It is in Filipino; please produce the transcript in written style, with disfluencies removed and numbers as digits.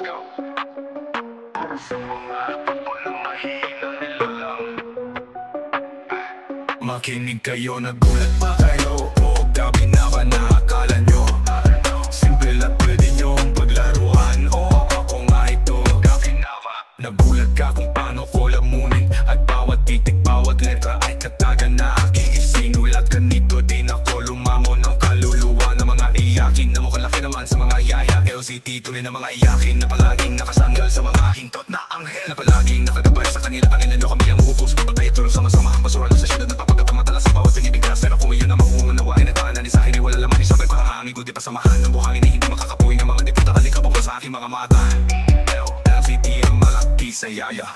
go. Sa mga papulang mahina nila lang. Makinig kayo, nagulat pa kayo. O gabi na ba nakakala nyo? Simple at pwede nyong paglaruan. O ako nga ito, gabi na ba? Nagulat ka kung paano ko lamunin. At bawat titik, bawat letra ay katagan na aking isinulat. Ganito din ako lumamon ng kaluluwa ng mga iyakin na mukhang laki naman sa mga yaya. LCT tuloy na mga iyakin na palaging nakasanggal sa mga hintot na anghel, na palaging nakagabay sa kanila. Panginoon nyo kami ang uhubos, papatay at tulong sama-sama. Basura lang sa syudad na papagkapamatala sa bawat pinibiglas. Pero kung iyon ang maungunawain at tahanan ni sa akin ay wala laman. Isabay pahangin kundi pasamahan ng buhangin ay hindi makakapuwi ng mga diputahan. Halika pa sa aking mga mata. LCT ang malaki sa yaya.